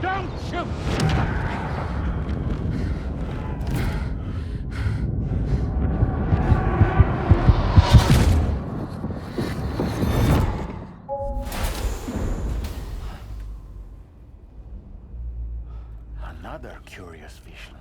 Don't shoot! Another curious vision.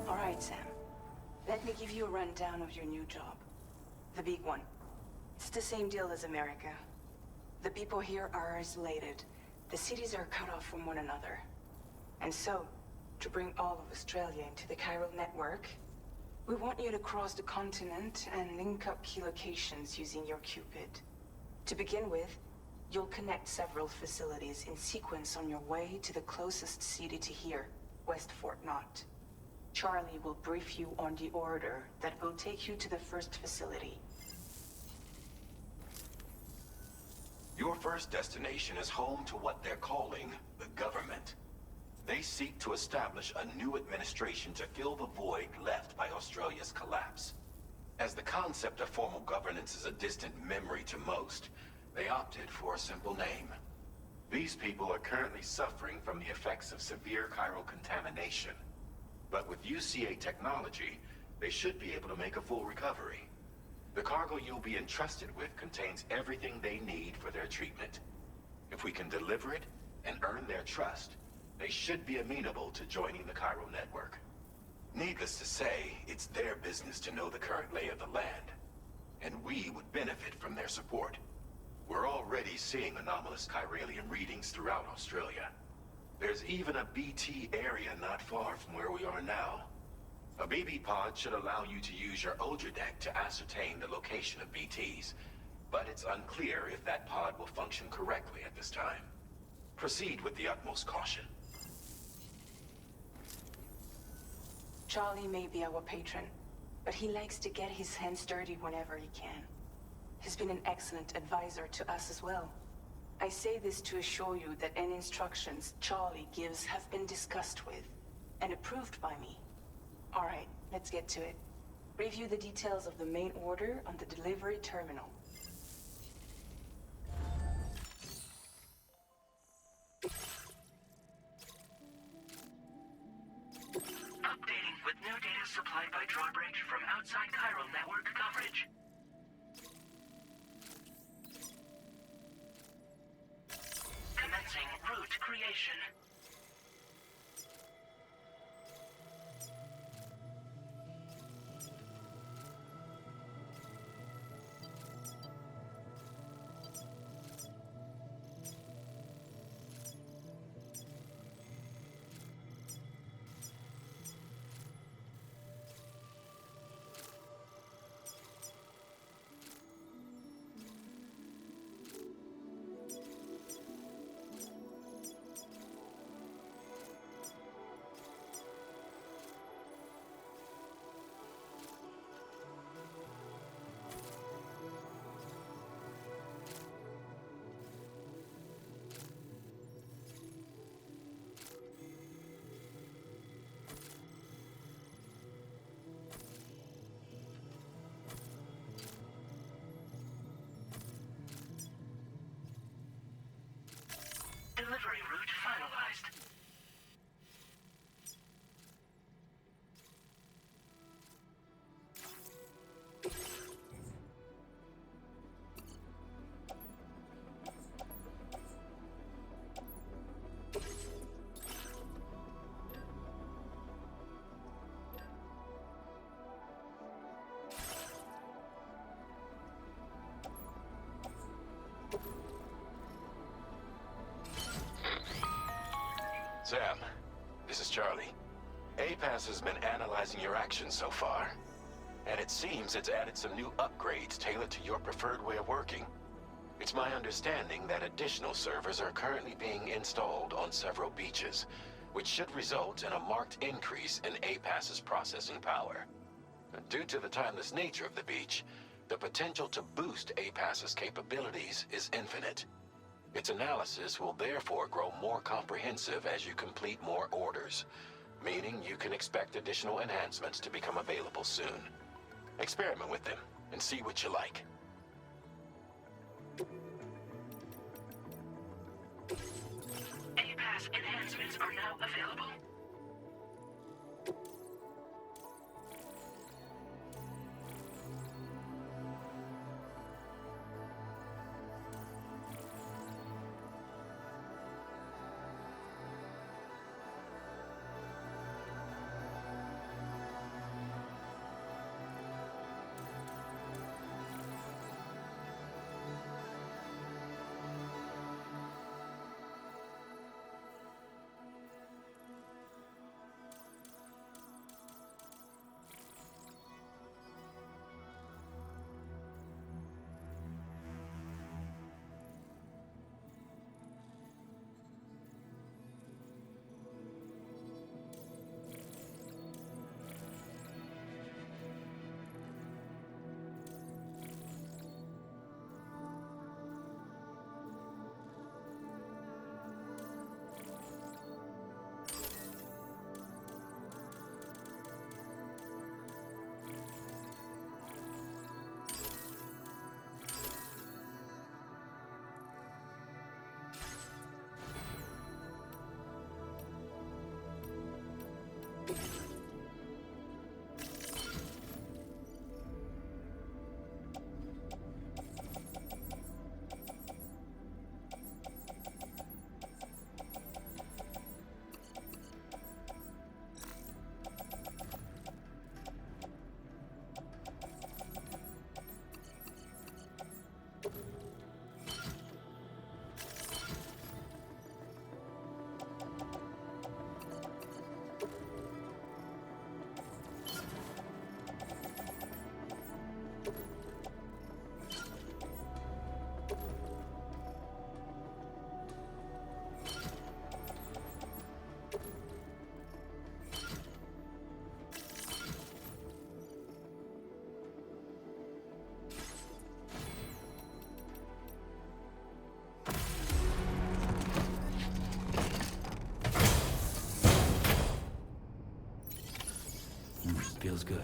All right, Sam. Let me give you a rundown of your new job. The big one. It's the same deal as America. The people here are isolated. The cities are cut off from one another. And so, to bring all of Australia into the chiral network, we want you to cross the continent and link up key locations using your Cupid. To begin with, you'll connect several facilities in sequence on your way to the closest city to here, West Fort Knott. Charlie will brief you on the order that will take you to the first facility. Your first destination is home to what they're calling the government. They seek to establish a new administration to fill the void left by Australia's collapse. As the concept of formal governance is a distant memory to most, they opted for a simple name. These people are currently suffering from the effects of severe chiral contamination. But with UCA technology, they should be able to make a full recovery. The cargo you'll be entrusted with contains everything they need for their treatment. If we can deliver it and earn their trust, they should be amenable to joining the chiral network. Needless to say, it's their business to know the current lay of the land, and we would benefit from their support. We're already seeing anomalous chiralian readings throughout Australia. There's even a BT area not far from where we are now. A BB pod should allow you to use your Ultra deck to ascertain the location of BTs, but it's unclear if that pod will function correctly at this time. Proceed with the utmost caution. Charlie may be our patron, but he likes to get his hands dirty whenever he can. He's been an excellent advisor to us as well. I say this to assure you that any instructions Charlie gives have been discussed with and approved by me. All right, let's get to it. Review the details of the main order on the delivery terminal. Updating with new data supplied by drawbridge from outside chiral network coverage. Commencing route creation. Delivery route finalized. Sam, this is Charlie. APAS has been analyzing your actions so far, and it seems it's added some new upgrades tailored to your preferred way of working. It's my understanding that additional servers are currently being installed on several beaches, which should result in a marked increase in APAS's processing power. Due to the timeless nature of the beach, The potential to boost APAS's capabilities is infinite. Its analysis will therefore grow more comprehensive as you complete more orders, meaning you can expect additional enhancements to become available soon. Experiment with them and see what you like. APAS enhancements are now available. Feels good.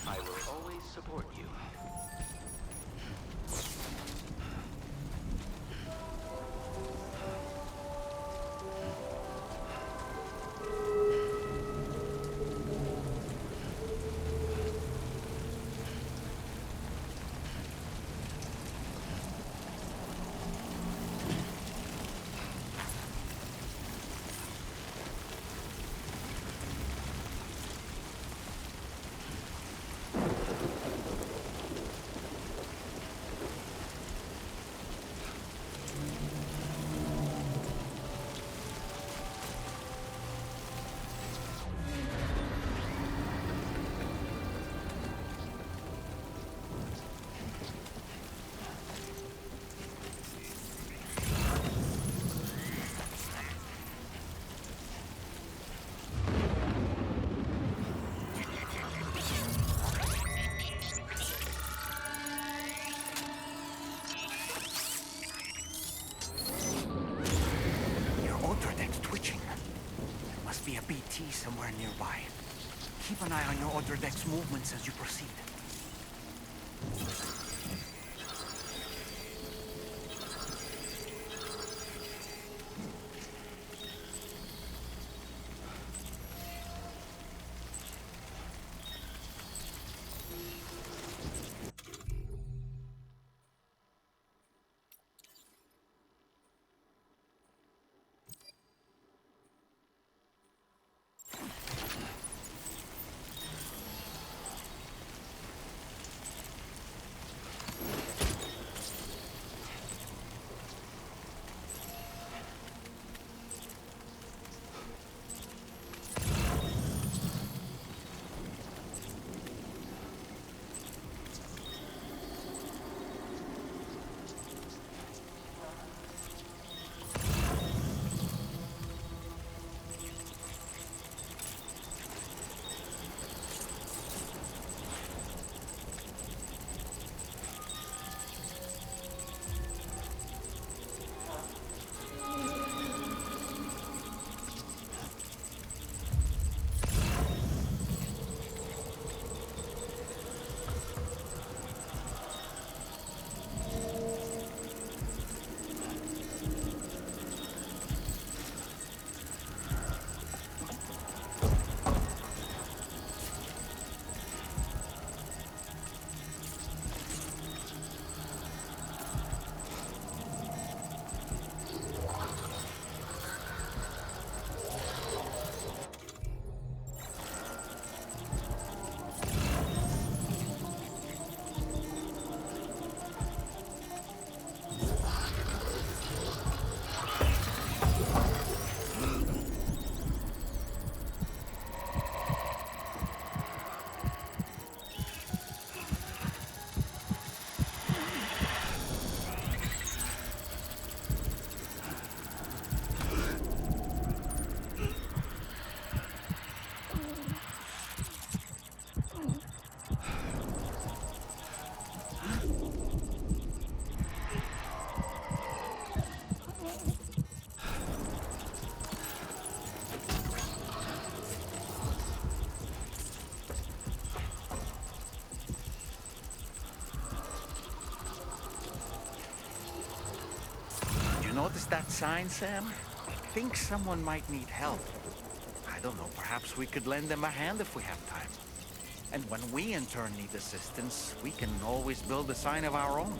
I will always support you. an eye on your other deck's movements as you proceed. Notice that sign, Sam? I think someone might need help. I don't know, perhaps we could lend them a hand if we have time. And when we in turn need assistance, we can always build a sign of our own.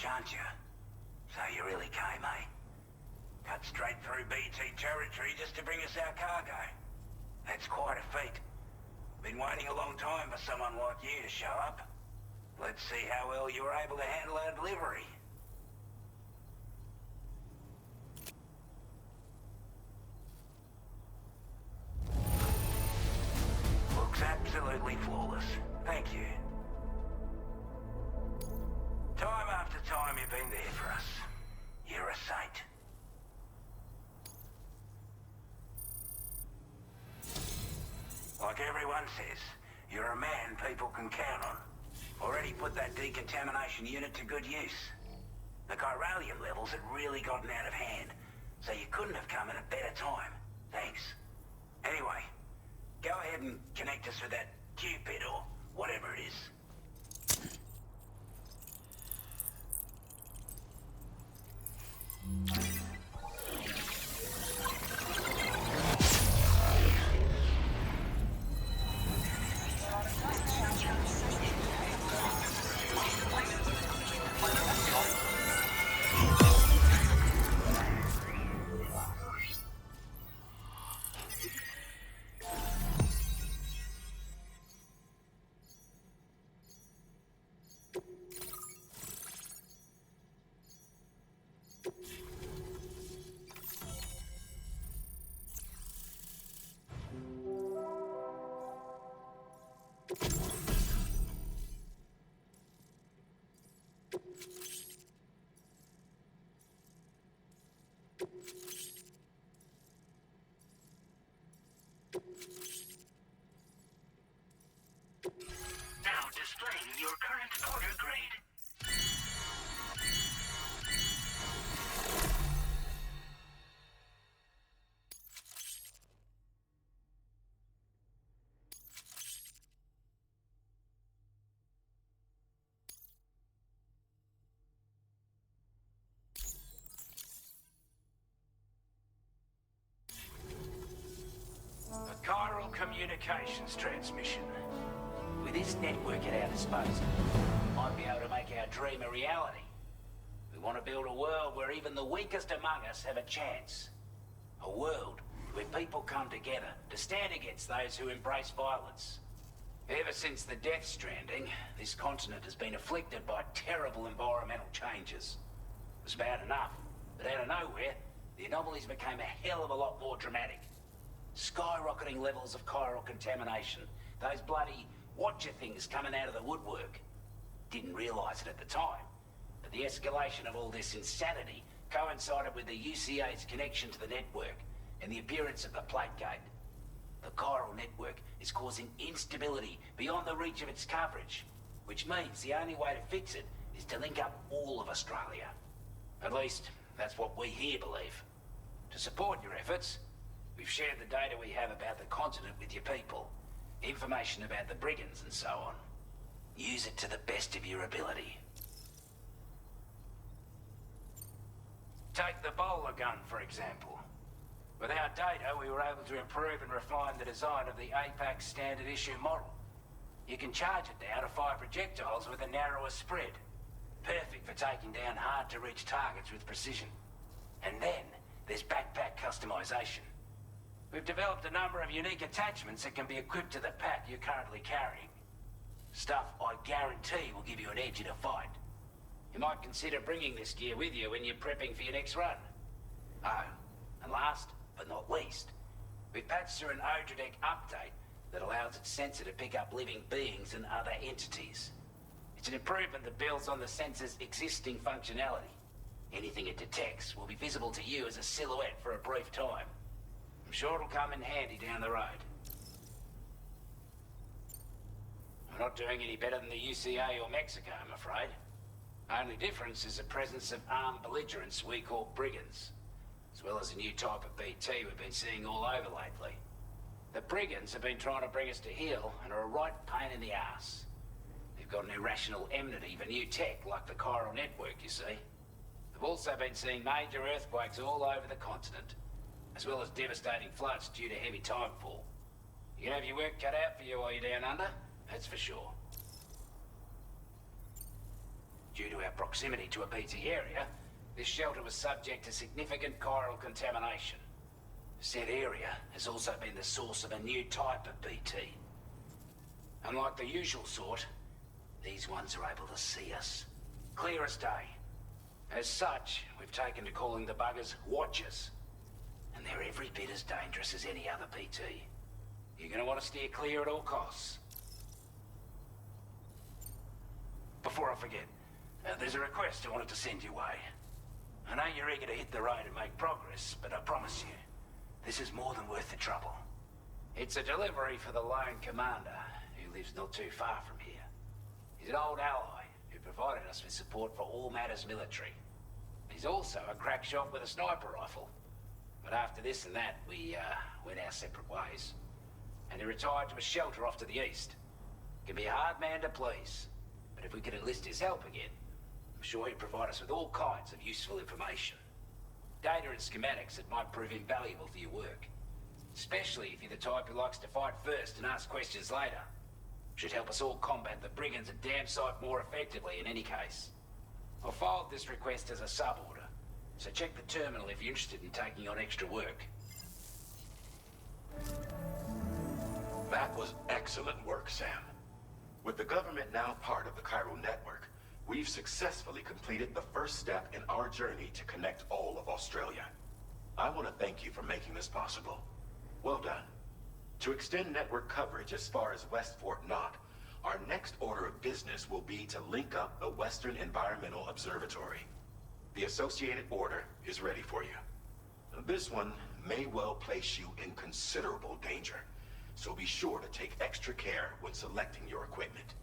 can't you? So you really came, eh? Cut straight through BT territory just to bring us our cargo. That's quite a feat. Been waiting a long time for someone like you to show up. Let's see how well you were able to handle our delivery. Looks absolutely flawless. Thank you. Time after time you've been there for us. You're a saint. Like everyone says, you're a man people can count on. Already put that decontamination unit to good use. The chiralium levels had really gotten out of hand, so you couldn't have come at a better time. Thanks. Anyway, go ahead and connect us with that Cupid or whatever it is. Now displaying your current order grade. A chiral communications transmission. With this network at our disposal, we might be able to make our dream a reality. We want to build a world where even the weakest among us have a chance. A world where people come together to stand against those who embrace violence. Ever since the Death Stranding, this continent has been afflicted by terrible environmental changes. It was bad enough, but out of nowhere, the anomalies became a hell of a lot more dramatic. Skyrocketing levels of chiral contamination. Those bloody watcher things coming out of the woodwork. Didn't realise it at the time, but the escalation of all this insanity coincided with the UCA's connection to the network and the appearance of the plate gate. The chiral network is causing instability beyond the reach of its coverage, which means the only way to fix it is to link up all of Australia. At least, that's what we here believe. To support your efforts, we've shared the data we have about the continent with your people. Information about the brigands and so on. Use it to the best of your ability. Take the bowler gun, for example. With our data, we were able to improve and refine the design of the APAC standard issue model. You can charge it now to fire projectiles with a narrower spread. Perfect for taking down hard-to-reach targets with precision. And then, there's backpack customization. We've developed a number of unique attachments that can be equipped to the pack you're currently carrying. Stuff I guarantee will give you an edge in a fight. You might consider bringing this gear with you when you're prepping for your next run. Oh, and last but not least, we've patched through an Odradek update that allows its sensor to pick up living beings and other entities. It's an improvement that builds on the sensor's existing functionality. Anything it detects will be visible to you as a silhouette for a brief time. I'm sure it'll come in handy down the road. We're not doing any better than the UCA or Mexico, I'm afraid. Only difference is the presence of armed belligerents we call brigands, as well as a new type of BT we've been seeing all over lately. The brigands have been trying to bring us to heel and are a right pain in the ass. They've got an irrational enmity for new tech like the chiral network, you see. They've also been seeing major earthquakes all over the continent, as well as devastating floods due to heavy tidefall. You can have your work cut out for you while you're down under, that's for sure. Due to our proximity to a BT area, this shelter was subject to significant chiral contamination. Said area has also been the source of a new type of BT. Unlike the usual sort, these ones are able to see us. Clear as day. As such, we've taken to calling the buggers Watchers. And they're every bit as dangerous as any other BT. You're gonna want to steer clear at all costs. Before I forget, there's a request I wanted to send your way. I know you're eager to hit the road and make progress, but I promise you, this is more than worth the trouble. It's a delivery for the lone commander, who lives not too far from here. He's an old ally who provided us with support for all matters military. He's also a crack shot with a sniper rifle. But after this and that, we went our separate ways. And he retired to a shelter off to the east. Can be a hard man to please, but if we could enlist his help again, I'm sure he'd provide us with all kinds of useful information. Data and schematics that might prove invaluable for your work. Especially if you're the type who likes to fight first and ask questions later. Should help us all combat the brigands and damn sight more effectively in any case. I filed this request as a sub-order, so check the terminal if you're interested in taking on extra work. That was excellent work, Sam. With the government now part of the chiral network, we've successfully completed the first step in our journey to connect all of Australia. I want to thank you for making this possible. Well done. To extend network coverage as far as West Fort Knott, our next order of business will be to link up the Western Environmental Observatory. The associated order is ready for you. This one may well place you in considerable danger, so be sure to take extra care when selecting your equipment.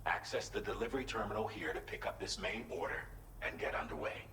Access the delivery terminal here to pick up this main order and get underway.